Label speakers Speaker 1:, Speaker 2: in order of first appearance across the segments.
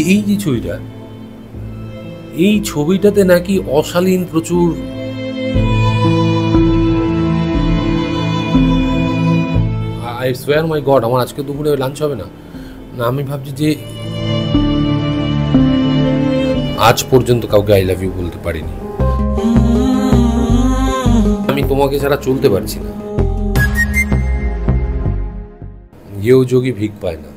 Speaker 1: এই যে ছবিটা, এই ছবিটাতে নাকি অশালীন প্রচুর আই সোয়ার মাই গড, আমার আজকে দুপুরে লাঞ্চ হবে না। না আমি ভাবছি যে আজ পর্যন্ত কাউকে আই লাভ ইউ বলতে পারিনি। আমি তোমাকে ছাড়া চলতে পারছি না। কেউ যোগী ভিক পায় না।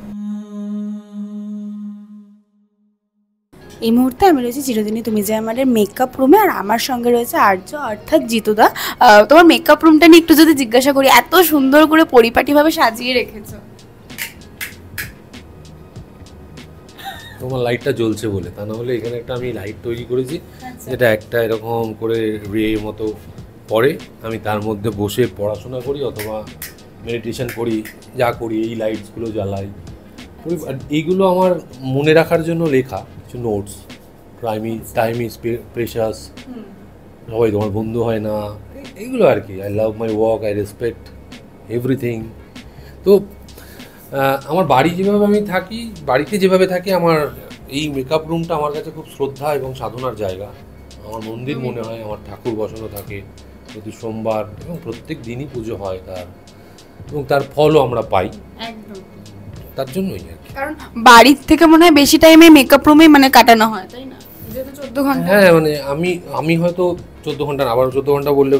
Speaker 2: এই মুহূর্তে আমি রয়েছি চিরদিনই তুমি যে আমাদের মেকআপ রুমে, আর আমার সঙ্গে রয়েছে আর্য অর্থাৎ জিতুদা। তোমার মেকআপ রুমটা নিয়ে একটু যদি জিজ্ঞাসা করি, এত সুন্দর করে পরিপাটিভাবে সাজিয়ে রেখেছো।
Speaker 1: তোমার লাইটটা জ্বলছে বলে, তা না হলে এখানে একটা আমি লাইট তৈরি করেছি, যেটা একটা এরকম করে রে মতো পড়ে, আমি তার মধ্যে বসে পড়াশোনা করি অথবা মেডিটেশন করি, যা করি এই লাইটসগুলো জ্বালাই। এইগুলো আমার মনে রাখার জন্য লেখা কিছু নোটস। টাইম ইজ প্রেশাস, সবাই তোমার বন্ধু হয় না, এইগুলো আর কি। I love my work, I respect everything. তো আমার বাড়ি যেভাবে আমি থাকি, বাড়িতে যেভাবে থাকি, আমার এই মেকআপ রুমটা আমার কাছে খুব শ্রদ্ধা এবং সাধনার জায়গা। আমার মন্দির মনে হয়, আমার ঠাকুর বসানো থাকে প্রতি সোমবার, এবং প্রত্যেক দিনই পুজো হয় তার, এবং তার ফলও আমরা পাই।
Speaker 2: একদম
Speaker 1: তার জন্যই আর কি।
Speaker 2: কারণ বাড়ির থেকে মনে হয় বেশি টাইমে মেকআপ রুমে মানে কাটানো হয়, তাই না? যেহেতু 14 ঘন্টা।
Speaker 1: হ্যাঁ, মানে আমি হয়তো 14 ঘন্টা, আবার 14 ঘন্টা বলবে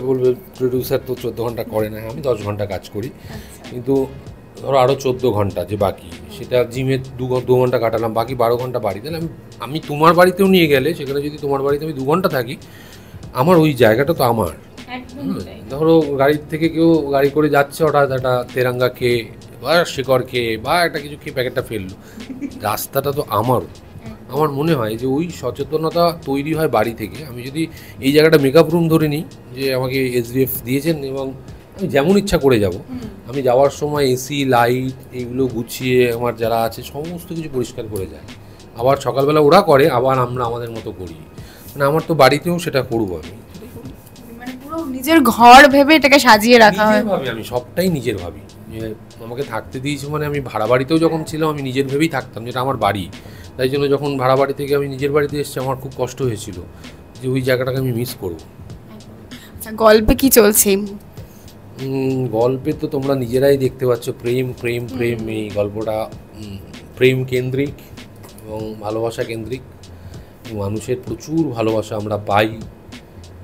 Speaker 1: প্রডিউসার তো 14 ঘন্টা করে না, আমি 10 ঘন্টা কাজ করি। কিন্তু ধরো আরও 14 ঘন্টা যে বাকি, সেটা জিমে 2 ঘন্টা কাটালাম, বাকি 12 ঘন্টা বাড়ি। তাহলে আমি তোমার বাড়িতেও নিয়ে গেলে, সেখানে যদি তোমার বাড়িতে আমি 2 ঘন্টা থাকি, আমার ওই জায়গাটা তো আমার। ধরো গাড়ির থেকে কেউ গাড়ি করে যাচ্ছে, হঠাৎ একটা তেরাঙ্গা খেয়ে বা শিকড় খেয়ে বা একটা কিছু খেয়ে প্যাকেটটা ফেললো, রাস্তাটা তো আমারও। আমার মনে হয় যে ওই সচেতনতা তৈরি হয় বাড়ি থেকে। আমি যদি এই জায়গাটা মেকআপ রুম ধরে নিই, যে আমাকে SDF দিয়েছেন এবং আমি যেমন ইচ্ছা করে যাব, আমি যাওয়ার সময় এসি লাইট এগুলো গুছিয়ে আমার যারা আছে সমস্ত কিছু পরিষ্কার করে যায়। আবার সকালবেলা ওরা করে, আবার আমরা আমাদের মতো করি। মানে আমার তো বাড়িতেও সেটা করবো আমি।
Speaker 2: মানে পুরো নিজের ঘর ভেবে এটাকে সাজিয়ে রাখা হয়।
Speaker 1: আমি সবটাই নিজের ভাবি, যে আমাকে থাকতে দিয়েছি মানে আমি ভাড়া বাড়িতেও যখন ছিলাম আমি নিজের ভেবেই থাকতাম, যেটা আমার বাড়ি। তাই জন্য যখন ভাড়া বাড়ি থেকে আমি নিজের বাড়িতে এসেছি, আমার খুব কষ্ট হয়েছিল যে ওই জায়গাটাকে আমি মিস করব।
Speaker 2: আচ্ছা, গল্পে কি চলছে?
Speaker 1: গল্পে তো তোমরা নিজেরাই দেখতে পাচ্ছ, প্রেম প্রেম প্রেম। এই গল্পটা প্রেম কেন্দ্রিক এবং ভালোবাসা কেন্দ্রিক। মানুষের প্রচুর ভালোবাসা আমরা পাই,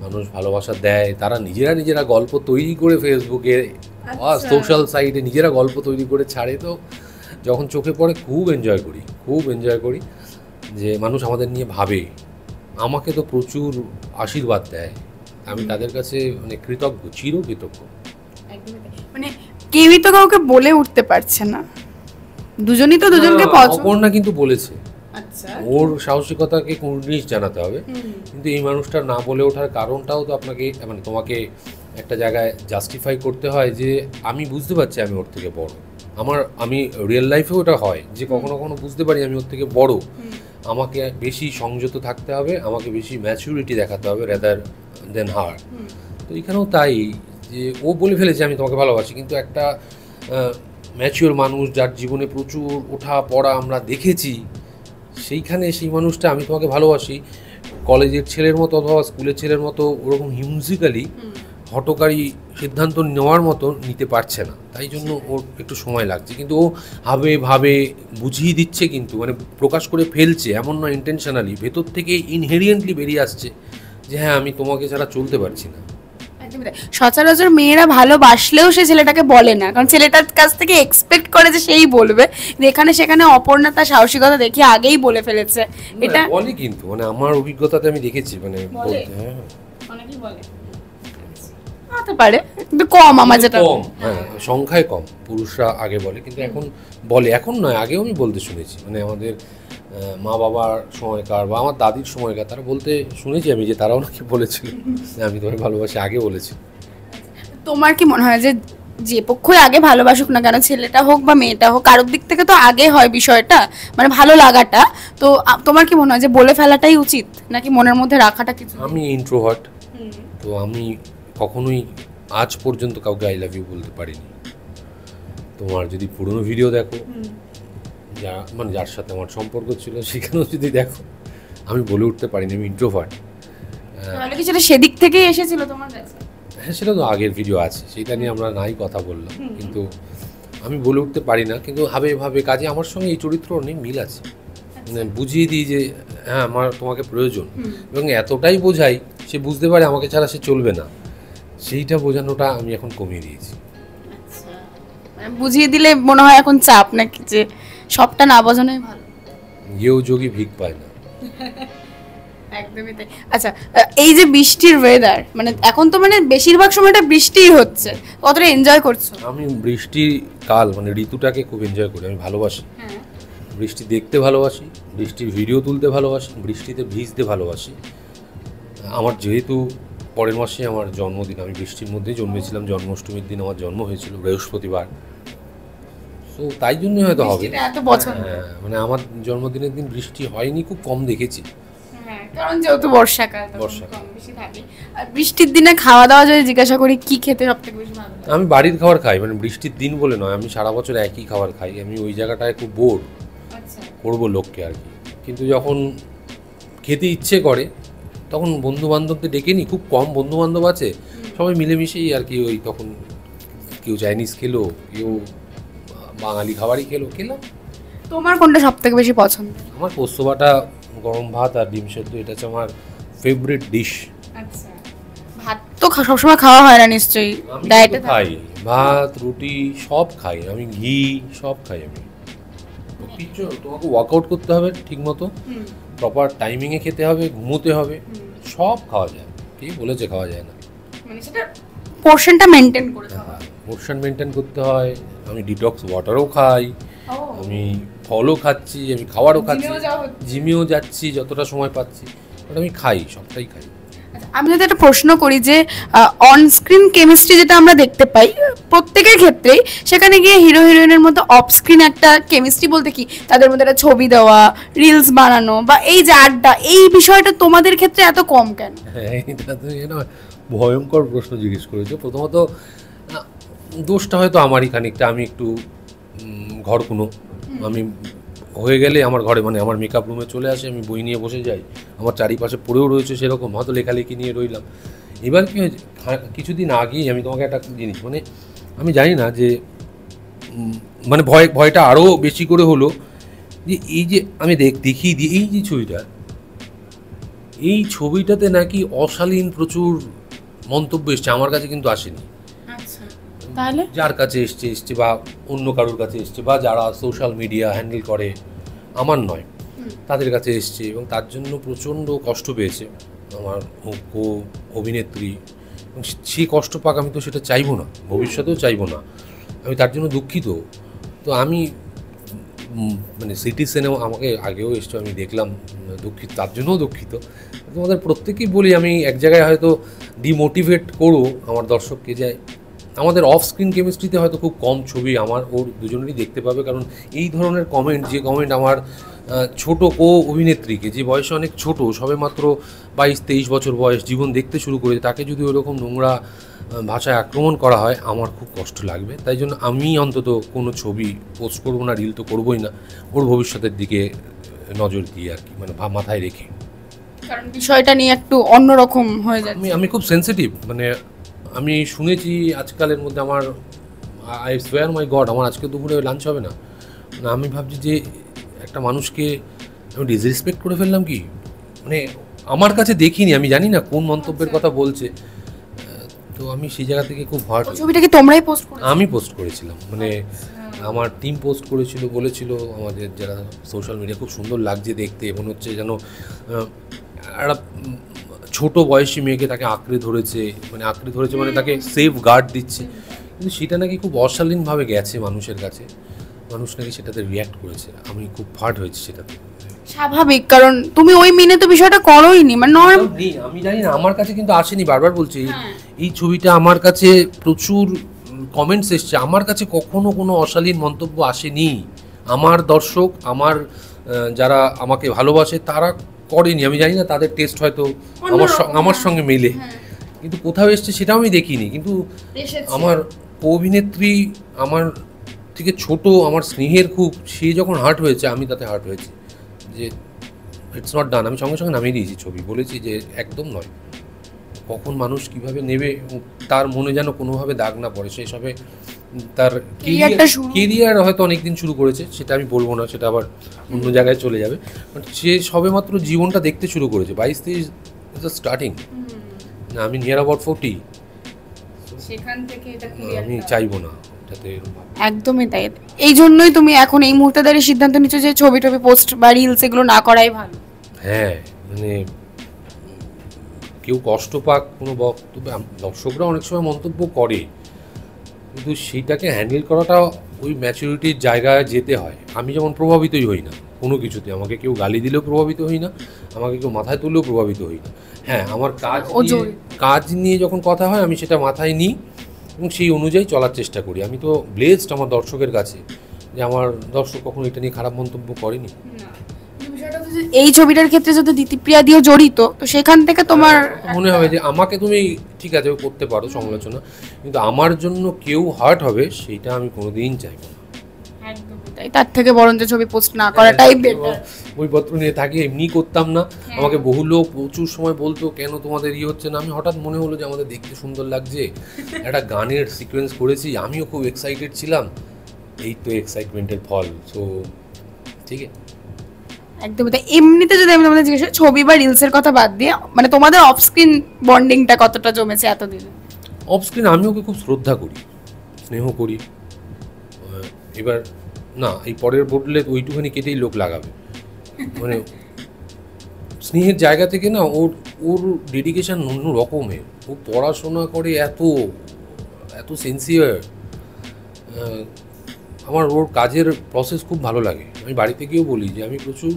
Speaker 1: মানুষ ভালোবাসা দেয়, তারা নিজেরা গল্প তৈরি করে ফেসবুকে বা সোশ্যাল সাইটে নিজেরা গল্প তৈরি করে ছাড়ে। তো যখন চোখে পড়ে খুব এনজয় করি যে মানুষ আমাদের নিয়ে ভাবে। আমাকে তো প্রচুর আশীর্বাদ দেয়, আমি তাদের কাছে মানে কৃতজ্ঞ, চিরকৃতজ্ঞ।
Speaker 2: মানে কেউই তো কাউকে বলে উঠতে পারছে না, দুজনই তো দুজনকে পছন্দ।
Speaker 1: অপর্ণা কিন্তু বলেছে,
Speaker 2: আচ্ছা,
Speaker 1: ওর সাহসিকতাকে কুর্নিশ জানাতে হবে। কিন্তু এই মানুষটার না বলে ওঠার কারণটাও তো আপনাকে, মানে তোমাকে একটা জায়গায় জাস্টিফাই করতে হয় যে আমি বুঝতে পারছি আমি ওর থেকে বড়। আমি রিয়েল লাইফেও ওটা হয় যে কখনো বুঝতে পারি আমি ওর থেকে বড়। আমাকে বেশি সংযত থাকতে হবে, আমাকে বেশি ম্যাচুরিটি দেখাতে হবে রেদার দেন হার। তো এখানেও তাই, যে ও বলে ফেলেছে আমি তোমাকে ভালোবাসি, কিন্তু একটা ম্যাচিওর মানুষ যার জীবনে প্রচুর ওঠা পড়া আমরা দেখেছি, সেইখানে সেই মানুষটা আমি তোমাকে ভালোবাসি কলেজের ছেলের মতো অথবা স্কুলের ছেলের মতো ওরকম হিউজিক্যালি হঠকারী সিদ্ধান্ত নেওয়ার মতো নিতে পারছে না। তাই জন্য ওর একটু সময় লাগছে, কিন্তু ও ভাবে বুঝিয়ে দিচ্ছে, কিন্তু মানে প্রকাশ করে ফেলছে, এমন না ইন্টেনশনালি, ভেতর থেকে ইনহেরিয়েন্টলি বেরিয়ে আসছে যে হ্যাঁ আমি তোমাকে ছাড়া চলতে পারছি না।
Speaker 2: সচরাচর মেয়েরা ভালোবাসলেও সে ছেলেটাকে বলে না, কারণ ছেলেটার কাছ থেকে এক্সপেক্ট করে যে সেই বলবে। এখানে সেখানে অপর্ণা তার সাহসিকতা দেখে আগেই বলে ফেলেছে। এটা
Speaker 1: বলে, কিন্তু মানে আমার অভিজ্ঞতাতে আমি দেখেছি, মানে বলতে হ্যাঁ
Speaker 2: অনেকেই বলে, হতে পারে কিন্তু কম, আমার যেটা
Speaker 1: কম, হ্যাঁ সংখ্যায় কম। পুরুষরা আগে বলে, কিন্তু এখন বলে, এখন নয় আগেও আমি বলতে শুনেছি। মানে আমাদের মা বাবার সময়কার বা আমার দাদির সময়কার তারা বলতে শুনেছি আমি, যে তারাও নাকি বলেছিল আমি তোমায় ভালোবাসি, আগে বলেছি।
Speaker 2: তোমার কি মনে হয় যে যে পক্ষই আগে ভালোবাসুক না কেন, ছেলেটা হোক বা মেয়েটা হোক, কারোর দিক থেকে তো আগে হয় বিষয়টা, মানে ভালো লাগাটা। তো তোমার কি মনে হয় যে বলে ফেলাটাই উচিত, নাকি মনের মধ্যে রাখাটা কিছু?
Speaker 1: আমি ইন্ট্রোভার্ট, তো আমি কখনোই আজ পর্যন্ত কাউকে আই লাভ ইউ বলতে পারিনি। তোমার যদি পুরনো ভিডিও দেখো, মানে যার সাথে আমার সম্পর্ক ছিল সেখানেও যদি দেখো আমি বলে উঠতে পারিনি, আমি ইন্ট্রোভার্ট।
Speaker 2: তাহলে কি সেটা সেদিক থেকেই এসেছিল তোমার কাছে?
Speaker 1: হ্যাঁ, সেটা তো আগের ভিডিও আছে, সেটা নিয়ে আমরা নাই কথা বললাম, কিন্তু আমি বলে উঠতে পারি না। কিন্তু ভাবে কাজে আমার সঙ্গে এই চরিত্র অনেক মিল আছে, মানে বুঝিয়ে দিই যে হ্যাঁ আমার তোমাকে প্রয়োজন, এবং এতটাই বোঝাই সে বুঝতে পারে আমাকে ছাড়া সে চলবে না। সেইটা বোঝানোটা আমি এখন কমিয়ে দিয়েছি।
Speaker 2: মানে বুঝিয়ে দিলে মনে হয় এখন চাপ নাকি, যে সবটা না বোঝানোই ভালো?
Speaker 1: ইয়েও যোগী ভিক পায় না।
Speaker 2: একদমই তাই। আচ্ছা, এই যে বৃষ্টির ওয়েদার, মানে এখন তো মানে বেশিরভাগ সময়টা বৃষ্টিই হচ্ছে, কতটা এনজয় করছো?
Speaker 1: আমি বৃষ্টি কাল মানে ঋতুটাকে খুব এনজয় করি, আমি ভালোবাসি। বৃষ্টি দেখতে ভালোবাসি, বৃষ্টির ভিডিও তুলতে ভালোবাসি, বৃষ্টিতে ভিজতে ভালোবাসি। আমার যেহেতু পরের মাসে আমার জন্মদিন, আমি বৃষ্টির মধ্যেই জন্মেছিলাম, জন্মাষ্টমীর দিন আমার জন্ম হয়েছিল, বৃহস্পতিবার। তো তাই জন্যই হয়তো হবে।
Speaker 2: এত পছন্দ।
Speaker 1: হ্যাঁ, মানে আমার জন্মদিনের দিন বৃষ্টি হয়নি, খুব কম দেখেছি।
Speaker 2: কারণ যেহেতু বর্ষাকাল,
Speaker 1: বর্ষাকাল
Speaker 2: কম বেশি থাকে। আর বৃষ্টির দিনে খাওয়া দাওয়া যদি জিজ্ঞাসা করি, কি খেতে সবথেকে বেশি ভালো লাগে?
Speaker 1: আমি বাড়ির খাবার খাই, মানে বৃষ্টির দিন বলে নয়, আমি সারা বছর একই খাবার খাই। আমি ওই জায়গাটায় খুব বোর করবো লোককে আর কি, কিন্তু যখন খেতে ইচ্ছে করে তখন বন্ধু বান্ধবদের ডেকে নিই, খুব কম বন্ধু বান্ধব আছে, সবাই মিলেমিশেই আর কি। ওই তখন কেউ চাইনিজ খেলো, কেউ বাঙালি খাবারই খেলাম।
Speaker 2: তোমার কোনটা সবথেকে বেশি পছন্দ?
Speaker 1: আমার পোস্ত বাটা, গরম ভাত আর ডিম সেদ্ধ, এটা হচ্ছে আমার ফেভারিট ডিশ।
Speaker 2: আচ্ছা, ভাত তো সবসময় খাওয়া হয় না নিশ্চয়ই, ডায়েটে
Speaker 1: খাই, ভাত রুটি সব খাই আমি, ঘি সব খাই আমি। কিছু তোমাকে ওয়ার্কআউট করতে হবে ঠিক মতো, প্রপার টাইমিংয়ে খেতে হবে, ঘুমোতে হবে, সব খাওয়া যায়। কে বলেছে খাওয়া যায় না?
Speaker 2: মানে সেটা পোরশনটা মেনটেন করতে হয়।
Speaker 1: পোরশন মেনটেন করতে হয়। আমি ডিটক্স ওয়াটারও খাই, আমি ফলও খাচ্ছি, আমি খাবারও খাচ্ছি, জিমেও যাচ্ছি যতটা সময় পাচ্ছি, বাট আমি খাই, সবটাই খাই।
Speaker 2: আমি যদি একটা প্রশ্ন করি যে অন স্ক্রিন কেমিস্ট্রি যেটা আমরা দেখতে পাই প্রত্যেকের ক্ষেত্রেই, সেখানে গিয়ে হিরো হিরোইনের মতো অফ স্ক্রিন একটা কেমিস্ট্রি বলতে কি তাদের মধ্যে একটা ছবি দেওয়া, রিলস বানানো বা এই যে আড্ডা, এই বিষয়টা তোমাদের ক্ষেত্রে এত কম কেন?
Speaker 1: হ্যাঁ, এটা তো ভয়ঙ্কর প্রশ্ন জিজ্ঞেস করেছো। প্রথমত দোষটা হয়তো আমারই খানিকটা, আমি একটু ঘরকুনো। আমি হয়ে গেলে আমার ঘরে মানে আমার মেকআপ রুমে চলে আসে, আমি বই নিয়ে বসে যাই, আমার চারিপাশে পড়েও রয়েছে সেরকম, হয়তো লেখালেখি নিয়ে রইলাম। এবার কি হয়েছে, কিছুদিন আগেই আমি তোমাকে একটা জিনিস, মানে আমি জানি না যে মানে ভয়টা আরও বেশি করে হলো যে এই যে আমি দেখিয়ে দিই এই যে ছবিটা, এই ছবিটাতে নাকি অশালীন প্রচুর মন্তব্য এসছে, আমার কাছে কিন্তু আসেনি।
Speaker 2: তাহলে
Speaker 1: যার কাছে এসছে বা অন্য কারোর কাছে এসছে, বা যারা সোশ্যাল মিডিয়া হ্যান্ডেল করে, আমার নয়, তাদের কাছে এসছে, এবং তার জন্য প্রচণ্ড কষ্ট পেয়েছে আমার অভিনেত্রী। সেই কষ্ট পাক, আমি তো সেটা চাইবো না, ভবিষ্যতেও চাইবো না, আমি তার জন্য দুঃখিত। তো আমি মানে সিটি সিনেমা আমাকে আগেও এসছে, আমি দেখলাম, দুঃখিত, তার জন্যও দুঃখিত। তোমাদের প্রত্যেকেই বলি, আমি এক জায়গায় হয়তো ডিমোটিভেট করো আমার দর্শককে, যে আমাদের অফ স্ক্রিন কেমিস্ট্রিতে হয়তো খুব কম ছবি আমার ওর দুজনেরই দেখতে পাবে, কারণ এই ধরনের কমেন্ট, যে কমেন্ট আমার ছোট অভিনেত্রীকে, যে বয়সে অনেক ছোট, সবে মাত্র 22-23 বছর বয়স, জীবন দেখতে শুরু করেছে, তাকে যদি ওরকম নোংরা ভাষায় আক্রমণ করা হয়, আমার খুব কষ্ট লাগবে। তাই জন্য আমি অন্তত কোনো ছবি পোস্ট করবো না, রিল তো করবোই না, ওর ভবিষ্যতের দিকে নজর দিয়ে আর কি, মানে মাথায় রেখে।
Speaker 2: কারণ বিষয়টা নিয়ে একটু অন্যরকম হয়ে যায়।
Speaker 1: আমি খুব সেন্সিটিভ, মানে আমি শুনেছি আজকালের মধ্যে আমার, আই সোয়ার মাই গড, আমার আজকে দুপুরে লাঞ্চ হবে না। মানে আমি ভাবছি যে একটা মানুষকে আমি ডিসরেসপেক্ট করে ফেললাম কি, মানে আমার কাছে দেখিনি, আমি জানি না কোন মন্তব্যের কথা বলছে। তো আমি সেই জায়গা থেকে খুব হার্ট।
Speaker 2: ছবিটা কি তোমরাই পোস্ট করেছো?
Speaker 1: আমি পোস্ট করেছিলাম, মানে আমার টিম পোস্ট করেছিল, বলেছিল আমাদের যারা সোশ্যাল মিডিয়া, খুব সুন্দর লাগছে দেখতে, মনে হচ্ছে যেন একটা ছোট বয়সী মেয়েকে তাকে আঁকড়ে ধরেছে, মানে তাকে সেফ গার্ড দিচ্ছে, কিন্তু সেটা নাকি খুব অশালীনভাবে গেছে মানুষের কাছে, মানুষ নাকি সেটাতে রিয়্যাক্ট করেছে। আমি খুব হার্ট হয়েছি সেটাতে।
Speaker 2: স্বাভাবিক, কারণ তুমি ওই মিনে তো বিষয়টা করোইনি, মানে
Speaker 1: আমি জানি না, আমার কাছে কিন্তু আসেনি, বারবার বলছি এই ছবিটা আমার কাছে প্রচুর কমেন্টস এসছে, আমার কাছে কখনো কোনো অশালীন মন্তব্য আসেনি। আমার দর্শক, আমার যারা আমাকে ভালোবাসে, তারা করেনি। আমি জানি না, তাদের টেস্ট হয়তো আমার সঙ্গে মেলে, কিন্তু কোথাও এসছে সেটাও আমি দেখিনি। কিন্তু আমার অভিনেত্রী আমার থেকে ছোট আমার স্নেহের খুব, সে যখন হার্ট হয়েছে আমি তাতে হার্ট হয়েছি যে ইটস নট ডান। আমি সঙ্গে সঙ্গে নামিয়ে দিয়েছি ছবি, বলেছি যে একদম নয়। কখন মানুষ কিভাবে নেবে, তার মনে যেন কোনোভাবে দাগ না পড়ে। সেই সবে তার কেরিয়ার হয়তো অনেকদিন শুরু করেছে, সেটা আমি বলবো না, সেটা আবার অন্য জায়গায় চলে যাবে। বাট সে সবে মাত্র জীবনটা দেখতে শুরু করেছে, 22-23 স্টার্টিং। না, আমি নিয়ার অ্যাবাউট 40,
Speaker 2: সেখান থেকে এটা
Speaker 1: আমি চাইবো না যাতে।
Speaker 2: একদমই তাই। এই জন্যই তুমি এখন এই মুহূর্তে দাঁড়িয়ে সিদ্ধান্ত নিচ্ছ যে ছবি টবি পোস্ট বা রিলস এগুলো না করাই ভালো।
Speaker 1: হ্যাঁ, মানে কেউ কষ্ট পাক কোনো বক্তব্যে, দর্শকরা অনেক সময় মন্তব্য করে, কিন্তু সেইটাকে হ্যান্ডেল করাটা ওই ম্যাচুরিটির জায়গায় যেতে হয়। আমি যেমন প্রভাবিতই হই না কোনো কিছুতে, আমাকে কেউ গালি দিলেও প্রভাবিত হই না, আমাকে কেউ মাথায় তুললেও প্রভাবিত হই না। হ্যাঁ, আমার কাজ নিয়ে যখন কথা হয় আমি সেটা মাথায় নিই এবং সেই অনুযায়ী চলার চেষ্টা করি। আমি তো ব্লেসড আমার দর্শকের কাছে, যে আমার দর্শক কখনো এটা নিয়ে খারাপ মন্তব্য করেনি।
Speaker 2: এই ছবিটার ক্ষেত্রে যদি দিতিপ্রিয়া দিয়েও জড়িত, তো সেখান থেকে তোমার
Speaker 1: মনে হবে যে আমাকে তুমি ঠিক আছে করতে পারো সমালোচনা, কিন্তু আমার জন্য কেউ হার্ট হবে সেইটা আমি কোনোদিন চাইবো না।
Speaker 2: তার থেকে বরঞ্চ ছবি পোস্ট না করাটাই বেটার।
Speaker 1: বইপত্র নিয়ে থাকি, এমনি করতাম না। আমাকে বহু লোক প্রচুর সময় বলতো কেন তোমাদের হচ্ছে না। আমি হঠাৎ মনে হলো যে আমাদের দেখতে সুন্দর লাগছে, একটা গানের সিকোয়েন্স করেছি, আমিও খুব এক্সাইটেড ছিলাম, এই তো এক্সাইটমেন্টের ফল। সো ঠিক আছে,
Speaker 2: একদমই তাই। এমনিতে যদি আমি তোমাদের জিজ্ঞেস করি, ছবি বা রিলসের কথা বাদ দিয়ে মানে তোমাদের অফ স্ক্রিন বন্ডিংটা কতটা জমেছে এতদিন?
Speaker 1: অফ স্ক্রিন আমি ওকে খুব শ্রদ্ধা করি, স্নেহ করি। এবার না, এই পরের বদলে ওইটুখানি কেটেই লোক লাগাবে, মানে স্নেহের জায়গা থেকে না, ওর ডেডিকেশন অন্য রকমের। ও পড়াশোনা করে এত এত সিনসিয়ার। আমার ওর কাজের প্রসেস খুব ভালো লাগে। আমি বাড়িতে গিয়েও বলি যে আমি প্রচুর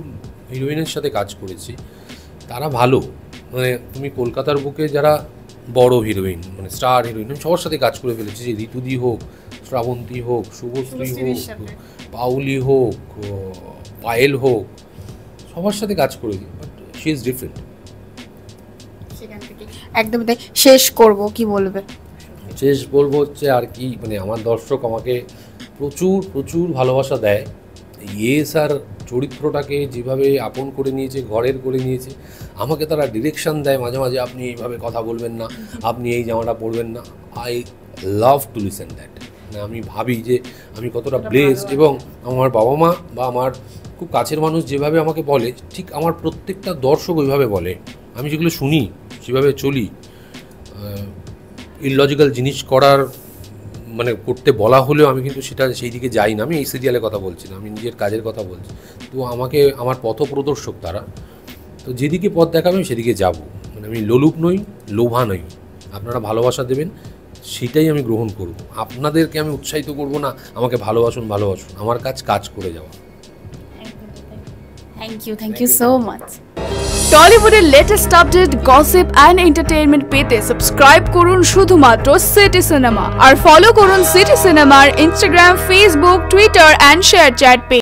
Speaker 1: হিরোইনের সাথে কাজ করেছি, তারা ভালো। মানে তুমি কলকাতার বুকে যারা বড় হিরোইন, মানে স্টার হিরোইন, আমি সবার সাথে কাজ করে ফেলেছি। যে ঋতুদি হোক, শ্রাবন্তী হোক, শুভশ্রী হোক, পাউলি হোক, পায়েল হোক, সবার সাথে কাজ করেছি। But she is different.
Speaker 2: একদমই তাই। শেষ করব, কি বলবে?
Speaker 1: শেষ বলবো হচ্ছে আর কি, মানে আমার দর্শক আমাকে প্রচুর প্রচুর ভালোবাসা দেয়। ইয়েস আর চরিত্রটাকে যেভাবে আপন করে নিয়েছে, ঘরের করে নিয়েছে, আমাকে তারা ডিরেকশন দেয় মাঝে মাঝে, আপনি এইভাবে কথা বলবেন না, আপনি এই জামাটা পরবেন না। I love to listen that. মানে আমি ভাবি যে আমি কতটা ব্লেসড, এবং আমার বাবা মা বা আমার খুব কাছের মানুষ যেভাবে আমাকে বলে, ঠিক আমার প্রত্যেকটা দর্শক ওইভাবে বলে। আমি যেগুলো শুনি সেভাবে চলি। ইললজিক্যাল জিনিস করার মানে করতে বলা হলেও আমি কিন্তু সেটা সেই দিকে যাই না। আমি এই সিরিয়ালের কথা বলছি না, আমি নিজের কাজের কথা বলছি। তো আমাকে আমার পথ প্রদর্শক তারা, তো যেদিকে পথ দেখাবে আমি সেদিকে যাব। মানে আমি লোলুপ নই, লোভা নই। আপনারা ভালোবাসা দেবেন, সেটাই আমি গ্রহণ করব। আপনাদেরকে আমি উৎসাহিত করব না আমাকে ভালোবাসুন ভালোবাসুন, আমার কাজ করে যাওয়া।
Speaker 2: Thank you so much.
Speaker 3: টলিউডের latest update, gossip and entertainment পেতে সাবস্ক্রাইব করুন শুধুমাত্র সিটি সিনেমা, আর ফলো করুন সিটি সিনেমার Instagram, Facebook, Twitter and ShareChat page.